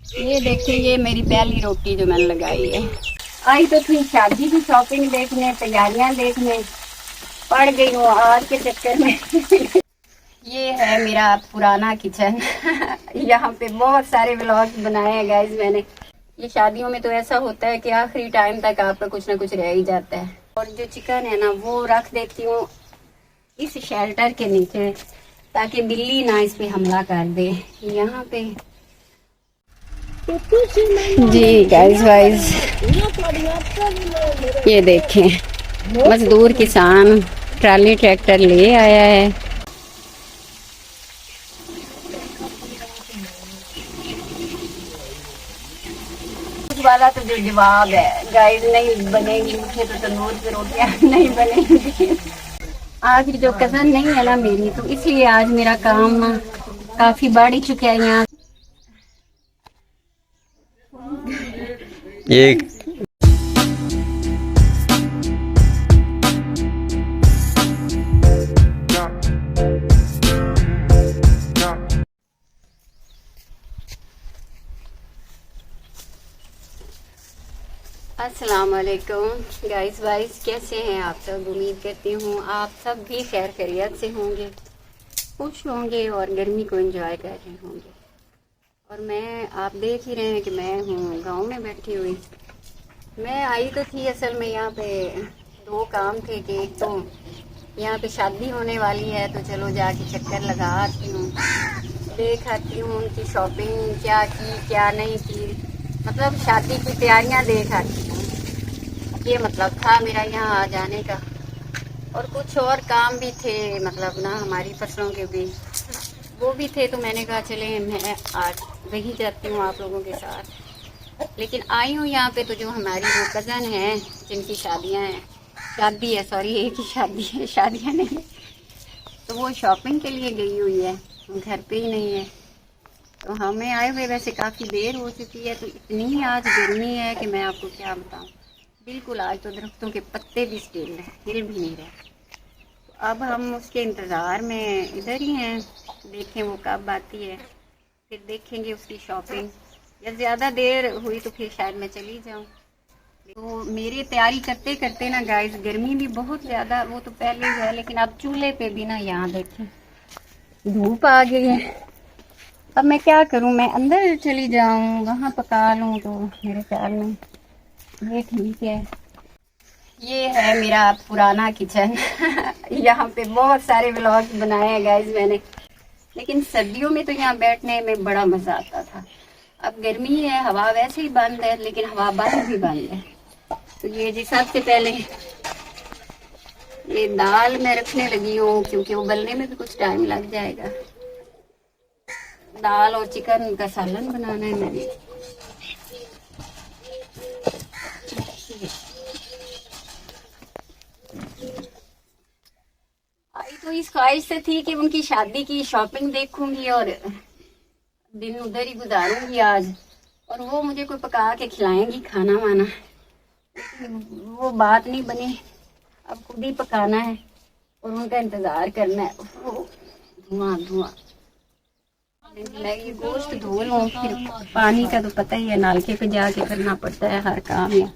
ये देखिए, ये मेरी पहली रोटी जो मैंने लगाई है। आई तो थी शादी की शॉपिंग देखने, तैयारियां देखने, पड़ गई हूँ आज के चक्कर में। ये है मेरा पुराना किचन। यहाँ पे बहुत सारे व्लॉग्स बनाए हैं गाइज मैंने। ये शादियों में तो ऐसा होता है कि आखिरी टाइम तक आपका कुछ ना कुछ रह ही जाता है। और जो चिकन है ना, वो रख देती हूँ इस शेल्टर के नीचे, ताकि बिल्ली ना इस पे हमला कर दे। यहाँ पे जी गाइस वाइज, ये देखें, मजदूर किसान ट्राली ट्रैक्टर ले आया है। वाला तो जो जवाब है गाइस, नहीं बनेगी मुझे तो तंदूर पे रोटियां नहीं बनेगी। आज जो कजन नहीं है ना मेरी, तो इसलिए आज मेरा काम काफी बढ़ चुका है यहाँ। ये अस्सलाम वालेकुम गाइस वाइस, कैसे हैं आप सब? उम्मीद करती हूँ आप सब भी खैर खैरियत से होंगे, खुश होंगे और गर्मी को एंजॉय कर रहे होंगे। और मैं, आप देख ही रहे हैं कि मैं हूँ गांव में बैठी हुई। मैं आई तो थी असल में यहाँ पे, दो काम थे कि एक तो यहाँ पे शादी होने वाली है, तो चलो जाके चक्कर लगा आती हूँ, देख आती हूँ उनकी शॉपिंग क्या की क्या नहीं की, मतलब शादी की तैयारियां देख आती हूँ। ये मतलब था मेरा यहाँ आ जाने का। और कुछ और काम भी थे, मतलब ना हमारी फसलों के भी वो भी थे, तो मैंने कहा चले मैं आज वही जाती हूँ आप लोगों के साथ। लेकिन आई हूँ यहाँ पे तो जो हमारी वो कज़न है जिनकी शादियाँ हैं, शादी है सॉरी, एक ही शादी है, शादियाँ नहीं, तो वो शॉपिंग के लिए गई हुई है, घर पे ही नहीं है। तो हमें आए हुए वैसे काफ़ी देर हो चुकी है, तो इतनी आज गर्मी है कि मैं आपको क्या बताऊँ। बिल्कुल आज तो दरख्तों के पत्ते भी स्टिल हैं, हिल भी नहीं रहे। तो अब हम उसके इंतज़ार में इधर ही हैं, देखें वो कब आती है, फिर देखेंगे उसकी शॉपिंग। या ज़्यादा देर हुई तो फिर शायद मैं चली जाऊँ। तो मेरी तैयारी करते करते ना गाइस, गर्मी भी बहुत ज़्यादा, वो तो पहले ही है, लेकिन अब चूल्हे पे भी ना, यहाँ देखें धूप आ गई है। अब मैं क्या करूं, मैं अंदर चली जाऊं वहां पका लूं, तो मेरे ख्याल में ये ठीक है। ये है मेरा पुराना किचन। यहाँ पे बहुत सारे व्लॉग्स बनाए हैं गाइस मैंने, लेकिन सर्दियों में तो यहाँ बैठने में बड़ा मजा आता था। अब गर्मी है, हवा वैसे ही बंद है, लेकिन हवा बंद भी बंद है। तो ये जी सबसे पहले ये दाल मैं रखने लगी हूँ, क्योंकि उबलने में भी कुछ टाइम लग जाएगा। दाल और चिकन का सालन बनाना है मैंने। आई तो इस ख्वाहिश से थी कि उनकी शादी की शॉपिंग देखूंगी और दिन उधर ही गुजारूंगी आज, और वो मुझे कोई पका के खिलाएंगी खाना वाना, लेकिन वो बात नहीं बनी। अब खुद ही पकाना है और उनका इंतजार करना है। धुआं धुआं, मैं ये गोश्त धो लूं, फिर पानी का तो पता ही है, नालके पे जाके करना पड़ता है हर काम है।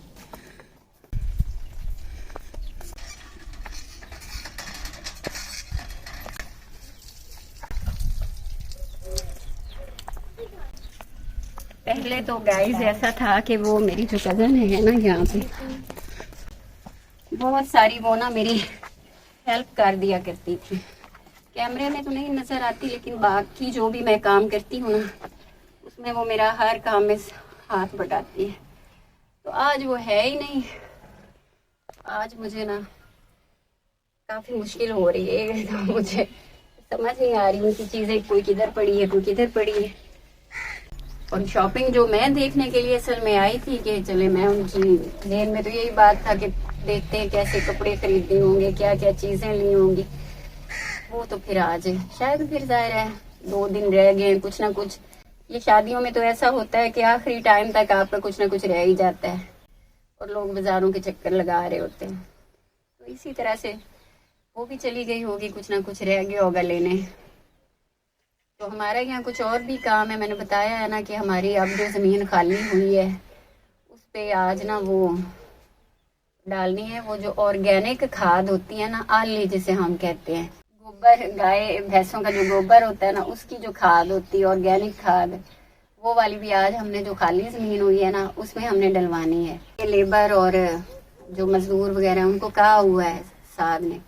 पहले तो गाइस ऐसा था कि वो मेरी जो कजन है ना, यहाँ पे बहुत सारी वो ना मेरी हेल्प कर दिया करती थी। कैमरे में तो नहीं नजर आती, लेकिन बाकी जो भी मैं काम करती हूँ ना, उसमें वो मेरा हर काम में हाथ बटाती है। तो आज वो है ही नहीं। आज मुझे ना काफी मुश्किल हो रही है, तो मुझे समझ नहीं आ रही उनकी चीजें, कोई किधर पड़ी है कोई किधर पड़ी है। और शॉपिंग जो मैं देखने के लिए असल में आई थी कि चले मैं उनकी देर में, तो यही बात था कि देखते हैं कैसे कपड़े खरीदे होंगे, क्या क्या चीजें ली होंगी। वो तो फिर आज शायद फिर जाहिर है 2 दिन रह गए, कुछ ना कुछ। ये शादियों में तो ऐसा होता है कि आखिरी टाइम तक आपका कुछ ना कुछ रह ही जाता है, और लोग बाजारों के चक्कर लगा रहे होते हैं। तो इसी तरह से वो भी चली गई होगी, कुछ ना कुछ रह गया होगा लेने। तो हमारा यहाँ कुछ और भी काम है। मैंने बताया है ना कि हमारी अब जो ज़मीन खाली हुई है उस पे आज ना वो डालनी है, वो जो ऑर्गेनिक खाद होती है ना, आली जिसे हम कहते हैं, गोबर, गाय भैंसों का जो गोबर होता है ना, उसकी जो खाद होती है ऑर्गेनिक खाद, वो वाली भी आज हमने जो खाली ज़मीन हुई है ना उसमें हमने डलवानी है। ये लेबर और जो मजदूर वगैरह उनको कहा हुआ है साहब ने,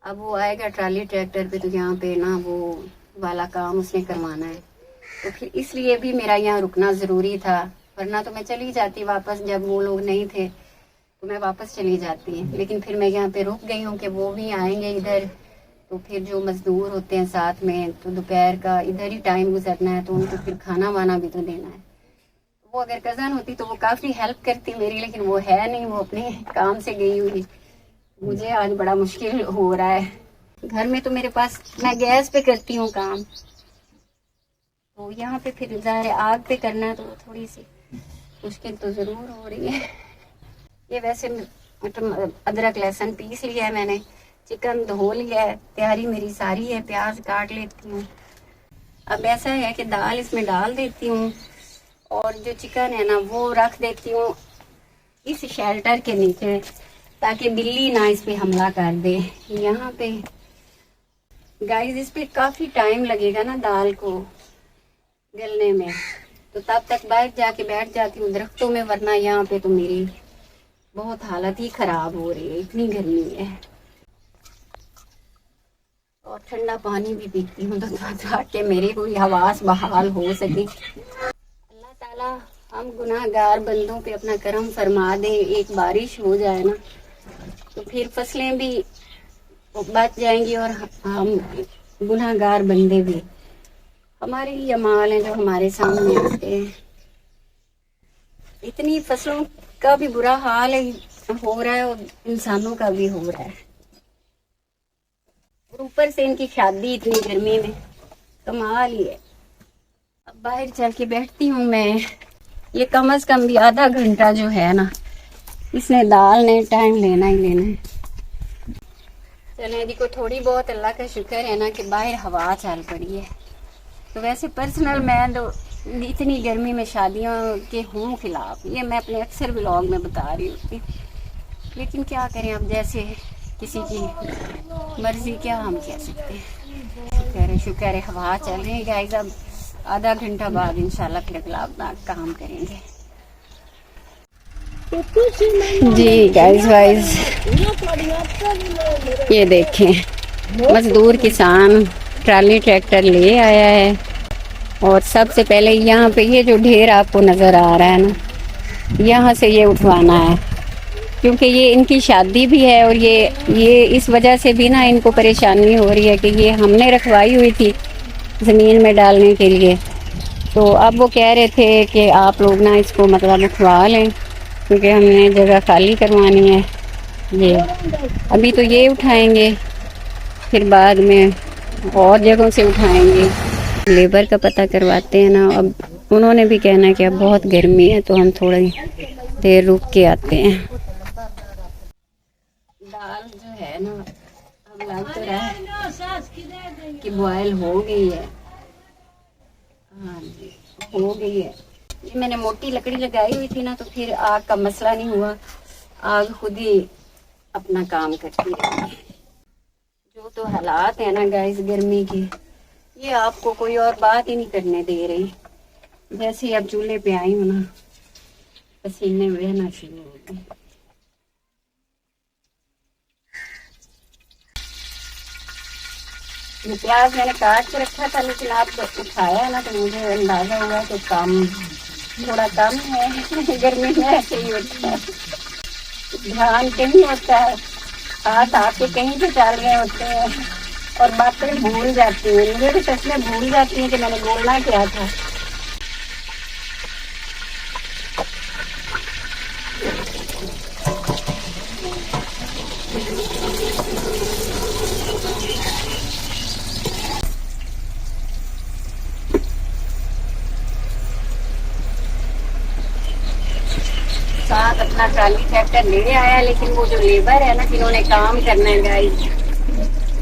अब वो आएगा ट्राली ट्रैक्टर पे, तो यहाँ पे ना वो वाला काम उसने करवाना है। तो फिर इसलिए भी मेरा यहाँ रुकना ज़रूरी था, वरना तो मैं चली जाती वापस। जब वो लोग नहीं थे तो मैं वापस चली जाती, लेकिन फिर मैं यहाँ पे रुक गई हूँ कि वो भी आएंगे इधर, तो फिर जो मजदूर होते हैं साथ में, तो दोपहर का इधर ही टाइम गुजरना है, तो उनको फिर खाना वाना भी तो देना है। वो अगर कज़न होती तो वो काफ़ी हेल्प करती मेरी, लेकिन वो है नहीं, वो अपने काम से गई हुई। मुझे आज बड़ा मुश्किल हो रहा है। घर में तो मेरे पास, मैं गैस पे करती हूँ काम, तो यहाँ पे फिर ज़ाहिर आग पे करना है, तो थोड़ी सी मुश्किल तो ज़रूर हो रही है। ये वैसे अदरक लहसुन पीस लिया है मैंने, चिकन धो लिया है, तैयारी मेरी सारी है, प्याज काट लेती हूँ। अब ऐसा है कि दाल इसमें डाल देती हूँ और जो चिकन है ना वो रख देती हूँ इस शेल्टर के नीचे, ताकि बिल्ली ना इस पे हमला कर दे। यहाँ पे गाइस इस पे काफ़ी टाइम लगेगा ना दाल को गलने में, तो तब तक बाहर जाके बैठ जाती हूँ दरख्तों में, वरना यहाँ पे तो मेरी बहुत हालत ही ख़राब हो रही है, इतनी गर्मी है। और ठंडा पानी भी पीती हूँ तो ताकि मेरी कोई हवास बहाल हो सके। अल्लाह ताला हम गुनाहगार बंदों पे अपना करम फरमा दे, एक बारिश हो जाए ना तो फिर फसलें भी बच जाएंगी और हम गुनाहगार बंदे भी, हमारे ही अमाल हैं जो हमारे सामने आते हैं। इतनी फसलों का भी बुरा हाल हो रहा है और इंसानों का भी हो रहा है, और ऊपर से इनकी शादी इतनी गर्मी में, कमाल ही है। अब बाहर चल के बैठती हूँ मैं, ये कम से कम भी आधा घंटा जो है ना इसने दाल ने टाइम लेना ही लेना है। चलें जी, को थोड़ी बहुत अल्लाह का शुक्र है ना कि बाहर हवा चल पड़ी है। तो वैसे पर्सनल मैं तो इतनी गर्मी में शादियों के हूँ खिलाफ, ये मैं अपने अक्सर व्लॉग में बता रही होती, लेकिन क्या करें, अब जैसे किसी की मर्जी, क्या हम कह सकते हैं। शुक्र है हवा चल रही है गाइस। अब आधा घंटा बाद इंशाल्लाह फिर अगला अपना काम करेंगे। जी गाइस वाइज ये देखें, मजदूर किसान ट्राली ट्रैक्टर ले आया है, और सबसे पहले यहाँ पे ये जो ढेर आपको नज़र आ रहा है ना, यहाँ से ये उठवाना है, क्योंकि ये इनकी शादी भी है, और ये इस वजह से भी ना इनको परेशानी हो रही है कि ये हमने रखवाई हुई थी ज़मीन में डालने के लिए। तो अब वो कह रहे थे कि आप लोग ना इसको मतलब उठवा लें, क्योंकि हमने जगह खाली करवानी है। ये अभी तो ये उठाएंगे, फिर बाद में और जगहों से उठाएंगे। लेबर का पता करवाते हैं ना, अब उन्होंने भी कहना है कि अब बहुत गर्मी है तो हम थोड़ी देर रुक के आते हैं। दाल जो है ना, अब लग तो रहा है कि बॉयल हो गई है। हाँ जी, हो गई है। ये मैंने मोटी लकड़ी लगाई हुई थी ना, तो फिर आग का मसला नहीं हुआ, आग खुद ही अपना काम करती रही। जो तो हालात है ना गाइस गर्मी की, ये आपको कोई और बात ही नहीं करने दे रही। जैसे ही अब चूल्हे पे आई हूँ ना, पसीने बहना शुरू हो गए। ये प्याज मैंने काट के रखा था, लेकिन आप उठाया ना तो मुझे अंदाजा हुआ कि काम थोड़ा कम है। गर्मी में ऐसे ही होता है, ध्यान कहीं होता है, हाथ आपके कहीं पे चल रहे होते हैं और बातें भूल जाती हैं। मुझे भी सच में भूल जाती है कि मैंने बोलना क्या था। साथ अपना ट्राली ट्रैक्टर ले आया, लेकिन वो जो लेबर है ना जिन्होंने काम करना है गाइस,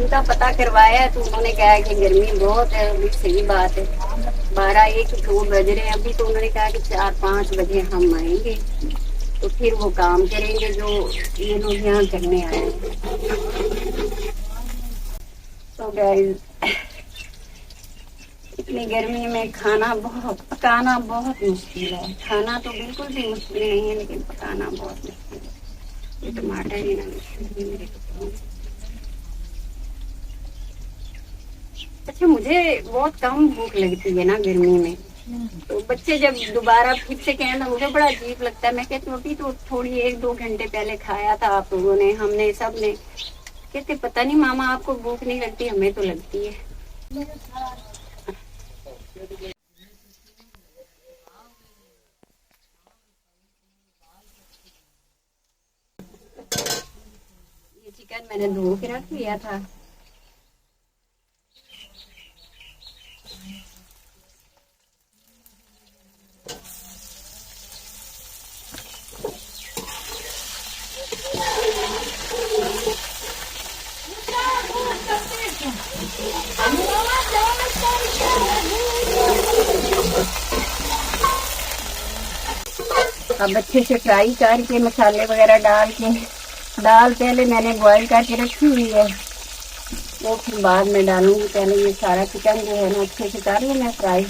उनका पता करवाया तो उन्होंने कहा कि गर्मी बहुत है। अभी सही बात है, 12-1-2 बज रहे हैं अभी, तो उन्होंने कहा कि 4-5 बजे हम आएंगे तो फिर वो काम करेंगे जो ये लोग यहाँ करने आए हैं। तो गाइस, इतनी गर्मी में पकाना बहुत मुश्किल है। खाना तो बिल्कुल भी मुश्किल नहीं है, लेकिन पकाना बहुत मुश्किल है। ये टमाटर ही ना मेरे को। अच्छा, मुझे बहुत कम भूख लगती है ना गर्मी में, तो बच्चे जब दोबारा फिर से कहें तो मुझे बड़ा अजीब लगता है। मैं कहती हूँ अभी तो थोड़ी 1-2 घंटे पहले खाया था आप लोगों ने, हमने सब ने। कहते पता नहीं मामा आपको भूख नहीं लगती, हमें तो लगती है। ये चिकन मैंने धो के रख लिया था। अब अच्छे से फ्राई करके मसाले वगैरह डाल के, दाल पहले मैंने बॉईल करके रखी हुई है, वो फिर बाद में डालूंगी। पहले ये सारा चिकन जो है ना अच्छे से कर लूँ मैं फ्राई।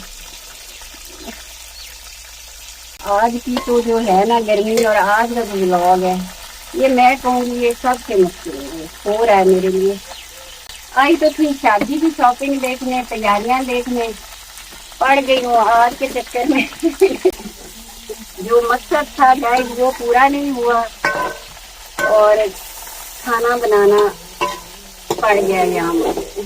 आज की तो जो है ना गर्मी और आज का जो व्लॉग है, ये मैं कहूँगी ये सबसे मुश्किल हो रहा है मेरे लिए। आई तो थी शादी की शॉपिंग देखने, तैयारियां देखने, पड़ गई हूँ आज के चक्कर में। जो मकसद था गाइस वो पूरा नहीं हुआ और खाना बनाना पड़ गया यहाँ मुझे।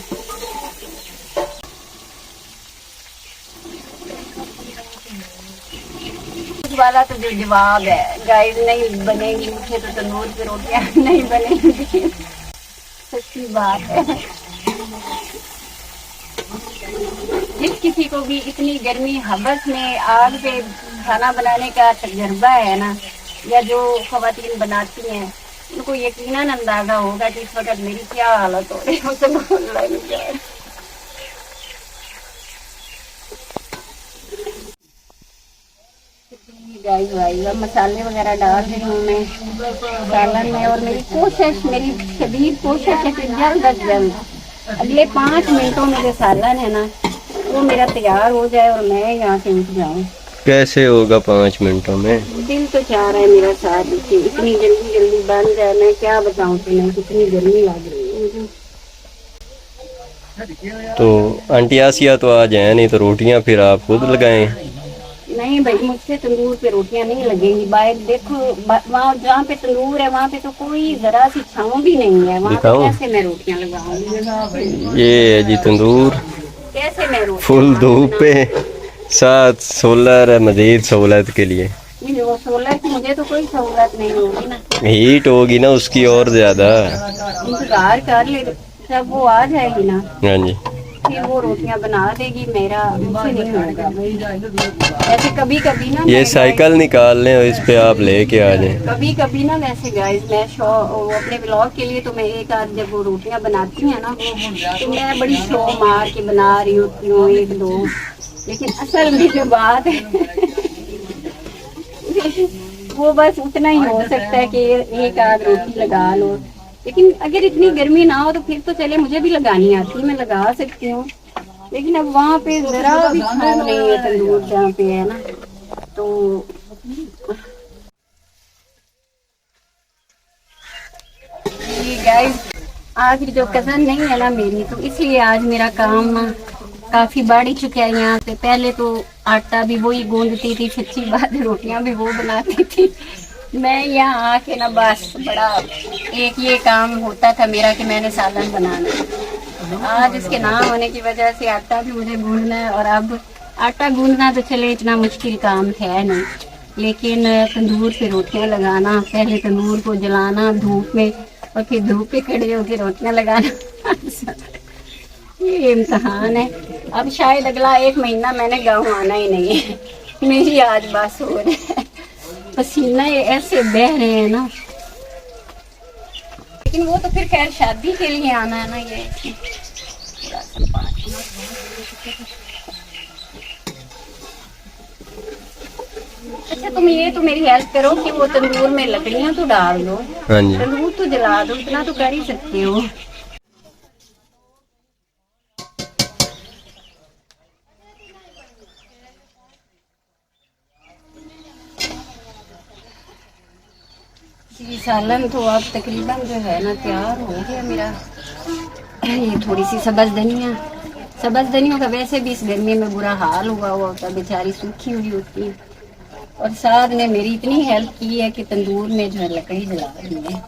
वाला तो जो जवाब है गाइस, नहीं बनेगी मुझे तो तंदूर पे रोटियां नहीं बनेगी, सच्ची बात है। जिस किसी को भी इतनी गर्मी हवस में आग पे खाना बनाने का तजर्बा है ना, या जो खवातीन बनाती हैं, उनको यकीनन अंदाजा होगा कि इस वक्त मेरी क्या हालत हो रही है। मुझसे बोलना नहीं जाए। गाइस भाई, अब मसाले वगैरह डाल रही हूँ मैं सालन में, और मेरी शदीद कोशिश है कि जल्द अज जल्द अगले 5 मिनटों में जो सालन है ना वो मेरा तैयार हो जाए और मैं यहाँ से उठ जाऊँ। कैसे होगा 5 मिनटों में? दिल तो चाह रहा है मेरा साथ दीजिए, इतनी जल्दी जल्दी बन जाए। मैं क्या बताऊँ तुम्हें, कितनी गर्मी लग रही है मुझे। तो आंटी आसिया तो आ जाए, नहीं तो रोटियां फिर आप खुद लगाएं। नहीं भाई, मुझसे तंदूर पे रोटियां नहीं लगेंगी। बाहर देखो, वहाँ जहाँ पे तंदूर है वहाँ पे तो कोई जरा सी छाँव भी नहीं है। वहाँ पे कैसे मैं रोटियां लगाऊंगी? ये है जी तंदूर, कैसे मैं रोटियां फुल धूप पे, साथ सोलर है मजीद सहूलत के लिए। वो सोलर की मुझे तो कोई सहूलत नहीं होगी ना, हीट होगी ना उसकी और ज्यादा। इंतजार कर ले, जब वो आ जाएगी ना हाँ जी, फिर वो रोटियां बना देगी। मेरा मुझसे नहीं होगा। ऐसे कभी कभी ना ये साइकिल निकाल लें और इस पे आप लेके आ जाएं। कभी कभी ना वैसे गाइस, मैं अपने ब्लॉग के लिए तो मैं एक आध जब वो रोटियां बनाती हैं ना तो मैं बड़ी शो मार के बना रही होती हूँ 1-2, लेकिन असल में जो बात है वो बस उतना ही हो सकता है कि एक आध रोटी लगा लो। लेकिन अगर इतनी गर्मी ना हो तो फिर तो चले, मुझे भी लगानी आती है, मैं लगा सकती हूँ। लेकिन अब वहाँ पे जरा भी छाँव नहीं है तंदूर जहाँ पे है ना, तो गाइस आज जो कजन नहीं है ना मेरी, तो इसलिए आज मेरा काम काफी बढ़ ही चुका है यहाँ पे। पहले तो आटा भी वही गूंदती थी, सच्ची बात, रोटियां भी वो बनाती थी। मैं यहाँ आके ना बस बड़ा एक ये काम होता था मेरा कि मैंने सालन बनाना। आज इसके ना होने की वजह से आटा भी मुझे गूंदना है, और अब आटा गूंदना तो चले इतना मुश्किल काम है नहीं, लेकिन तंदूर पे रोटियां लगाना, पहले तंदूर को जलाना धूप में और फिर धूप पे खड़े होकर रोटियां लगाना ये इम्तहान है। अब शायद अगला 1 महीना मैंने गाँव आना ही नहीं है। मेरी आज बस हो रही है, पसीना ऐसे बह रहे हैं ना। लेकिन वो तो फिर खैर शादी के लिए आना है ना, ये थोड़ा सा पानी। अच्छा तुम ये तो मेरी हेल्प करो कि वो तंदूर में लकड़ियां तो डाल दो, हाँ जी। तंदूर तो जला दो, इतना तो कर ही सकते हो। जी सालन तो अब तकरीबन जो है ना तैयार हो गया मेरा। ये थोड़ी सी सब्ज़ धनिया, सब्ज़ धनियों का वैसे भी इस गर्मी में बुरा हाल हुआ होता है, बेचारी सूखी हुई होती है। और साथ ने मेरी इतनी हेल्प की है कि तंदूर में जो है लकड़ी जला दी है।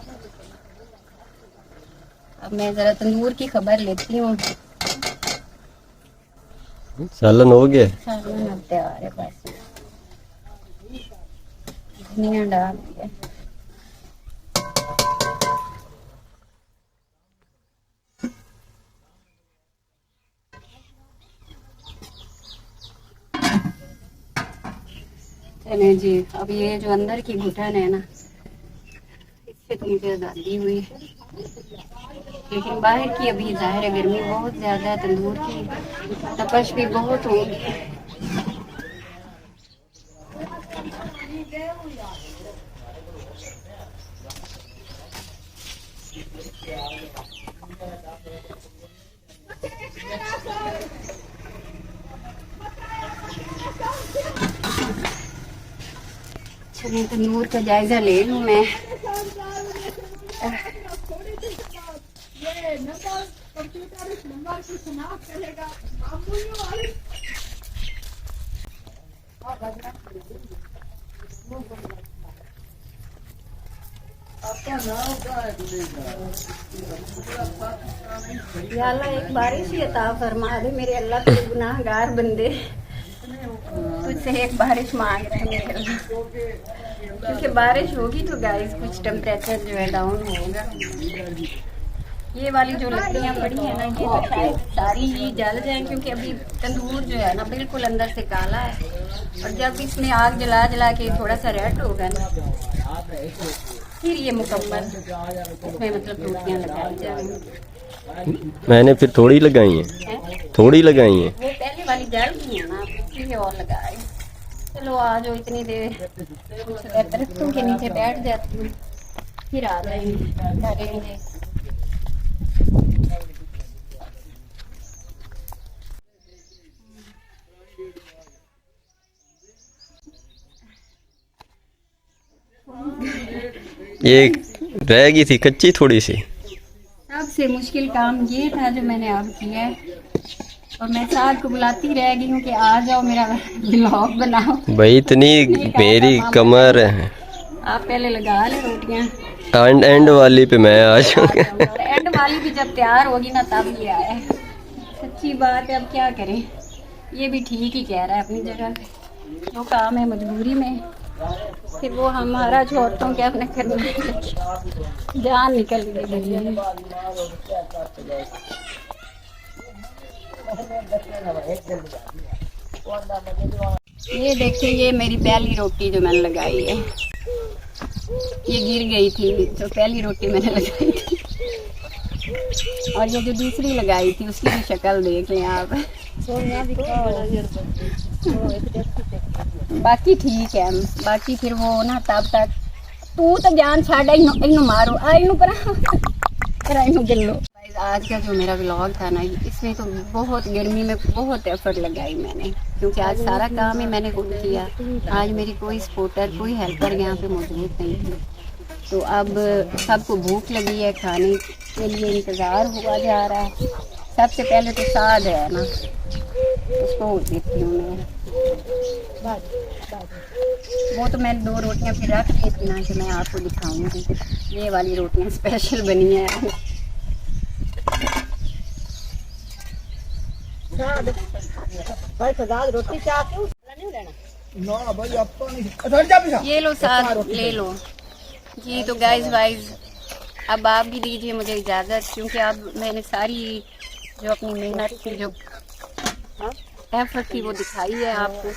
अब मैं जरा तंदूर की खबर लेती हूँ। सालन हो गया। सालन अब तैयार है, बस धनिया डाल दिया। चले जी, अब ये जो अंदर की घुटन है ना, इससे तो मुझे आज़ादी हुई है। लेकिन बाहर की अभी जाहिर है गर्मी बहुत ज्यादा है, तंदूर की तपश भी बहुत होगी। चलिए तंदूर का जायजा ले लूं मैं। या अल्लाह एक बारिश ही अता फरमा दे मेरे अल्लाह, के गुनाहगार बंदे तुझसे एक बारिश मांग रहे हैं मेरे अल्लाह। क्योंकि बारिश होगी तो गाइस कुछ टेम्परेचर जो है डाउन होगा। ये वाली जो लकड़ियाँ पड़ी है ना, ये तो शायद सारी ही जल जाएं, क्योंकि अभी तंदूर जो है ना बिल्कुल अंदर से काला है। और जब इसमें आग जला जला के थोड़ा सा रेड होगा ना, फिर ये मुकम्मल इसमें मतलब रोटियाँ लगाई जाएंगी। मैंने फिर थोड़ी लगाई है, थोड़ी लगाई है। वो पहले वाली जल गई है ना, इसलिए और लगाई। चलो आ जाओ, इतनी देर कुछ दरख्तों के नीचे बैठ जाती हूँ, फिर आ जाएंगे करेंगे। ये रह गई थी कच्ची थोड़ी सी। सबसे मुश्किल काम ये था जो मैंने अब किया है, और मैं साथ को बुलाती रह गई हूँ कि आ जाओ मेरा व्लॉग बनाओ। भाई इतनी मेरी कमर है। आप पहले लगा ले रोटियाँ, एंड वाली पे मैं आ जाऊंगा। एंड वाली भी जब तैयार होगी ना तब ये आया। सच्ची बात है, अब क्या करें। ये भी ठीक ही कह रहा है अपनी जगह, जो काम है मजबूरी में, फिर वो हमारा छोड़ता हूँ क्या अपने करने में जान निकल गई। ये देखिए, ये मेरी पहली रोटी जो मैंने लगाई है, ये गिर गई थी जो पहली रोटी मैंने लगाई थी। और ये जो दूसरी लगाई थी उसकी भी शक्ल देख लें आप। बाकी ठीक है, बाकी फिर वो ना तब तक तू तो जान छाड़ा इनू मारो इनू पर इनू गिलो। आज का जो मेरा व्लॉग था ना, इसमें तो बहुत गर्मी में बहुत एफर्ट लगाई मैंने, क्योंकि आज सारा काम ही मैंने खुद किया। आज मेरी कोई सपोर्टर कोई हेल्पर यहाँ पे मौजूद नहीं थी। तो अब सबको भूख लगी है, खाने के लिए इंतज़ार हुआ जा रहा है। सबसे पहले तो साग है ना, उसको देती हूँ मैं। वो तो मैं 2 रोटियाँ फिर रख दी थी ना कि मैं आपको दिखाऊंगी। ये वाली रोटियाँ स्पेशल बनी है। ये लो साग ले लो जी। तो गाइस वाइज अब आप भी दीजिए मुझे इजाज़त, क्योंकि अब मैंने सारी जो अपनी मेहनत की जो एफर्ट थी वो दिखाई है आपको।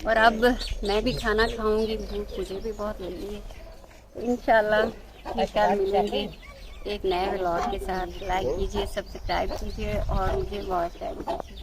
और अब मैं भी खाना खाऊंगी, भूख मुझे भी बहुत लगी है। इंशाल्लाह कल मिलेंगे एक नए व्लॉग के साथ। लाइक कीजिए, सब्सक्राइब कीजिए और मुझे वॉच टाइम दीजिए।